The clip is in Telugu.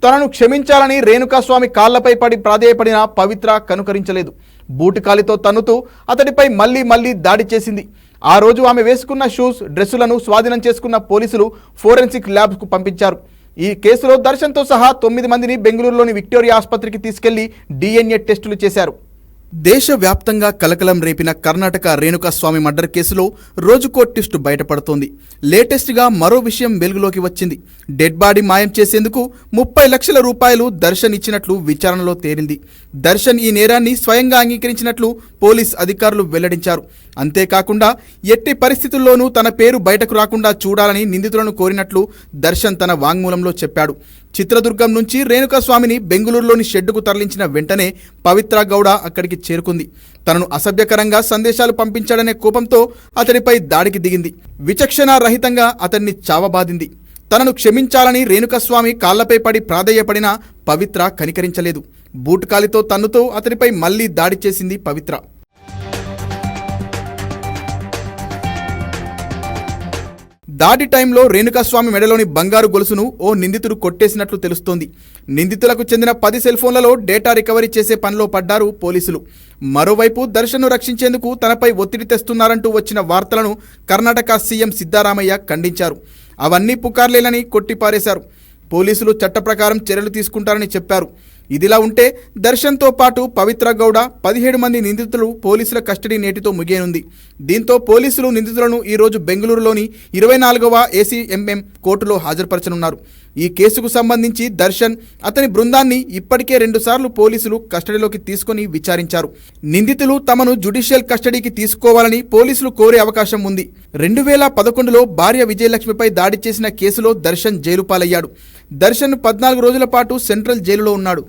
తనను క్షమించాలని రేణుకాస్వామి కాళ్లపై పడి ప్రాధేయపడిన పవిత్ర కనుకరించలేదు. బూటుకాలితో తన్నుతూ అతడిపై మళ్లీ దాడి చేసింది. ఆ రోజు ఆమె వేసుకున్న షూస్, డ్రెస్సులను స్వాధీనం చేసుకున్న పోలీసులు ఫోరెన్సిక్ ల్యాబ్కు పంపించారు. ఈ కేసులో దర్శన్తో సహా 9 మందిని బెంగళూరులోని విక్టోరియా ఆసుపత్రికి తీసుకెళ్లి DNA టెస్టులు చేశారు. దేశవ్యాప్తంగా కలకలం రేపిన కర్ణాటక రేణుకాస్వామి మర్డర్ కేసులో రోజుకో ట్విస్ట్ బయటపడుతోంది. లేటెస్ట్గా మరో విషయం వెలుగులోకి వచ్చింది. డెడ్ బాడీ మాయం చేసేందుకు 30 లక్షల రూపాయలు దర్శన్ ఇచ్చినట్లు విచారణలో తేలింది. దర్శన్ ఈ నేరాన్ని స్వయంగా అంగీకరించినట్లు పోలీస్ అధికారులు వెల్లడించారు. అంతేకాకుండా ఎట్టి పరిస్థితుల్లోనూ తన పేరు బయటకు రాకుండా చూడాలని నిందితులను కోరినట్లు దర్శన్ తన వాంగ్మూలంలో చెప్పాడు. చిత్రదుర్గం నుంచి రేణుకాస్వామిని బెంగళూరులోని షెడ్డుకు తరలించిన వెంటనే పవిత్ర గౌడ అక్కడికి చేరుకుంది. తనను అసభ్యకరంగా సందేశాలు పంపించాడనే కోపంతో అతడిపై దాడికి దిగింది. విచక్షణారహితంగా అతన్ని చావబాదింది. తనను క్షమించాలని రేణుకాస్వామి కాళ్లపై పడి ప్రాధేయపడినా పవిత్ర కనికరించలేదు. బూటుకాలితో తన్నుతూ అతడిపై మళ్లీ దాడి చేసింది పవిత్ర. దాడి టైంలో రేణుకాస్వామి మెడలోని బంగారు గొలుసును ఓ నిందితుడు కొట్టేసినట్లు తెలుస్తోంది. నిందితులకు చెందిన 10 సెల్ ఫోన్లలో డేటా రికవరీ చేసే పనిలో పడ్డారు పోలీసులు. మరోవైపు దర్శన్ను రక్షించేందుకు తనపై ఒత్తిడి తెస్తున్నారంటూ వచ్చిన వార్తలను కర్ణాటక సీఎం సిద్ధరామయ్య ఖండించారు. అవన్నీ పుకార్లేలని కొట్టిపారేశారు. పోలీసులు చట్ట ప్రకారం చర్యలు తీసుకుంటారని చెప్పారు. ఇదిలా ఉంటే దర్శన్తో పాటు పవిత్ర గౌడ 17 మంది నిందితులు పోలీసుల కస్టడీ నేటితో ముగియనుంది. దీంతో పోలీసులు నిందితులను ఈరోజు బెంగళూరులోని 24వ ACMM కోర్టులో హాజరుపరచనున్నారు. ఈ కేసుకు సంబంధించి దర్శన్, అతని బృందాన్ని ఇప్పటికే 2 సార్లు పోలీసులు కస్టడీలోకి తీసుకుని విచారించారు. నిందితులు తమను జ్యుడిషియల్ కస్టడీకి తీసుకోవాలని పోలీసులు కోరే అవకాశం ఉంది. 2011లో భార్య విజయలక్ష్మిపై దాడి చేసిన కేసులో దర్శన్ జైలు పాలయ్యాడు. దర్శన్ 14 రోజుల పాటు సెంట్రల్ జైలులో ఉన్నాడు.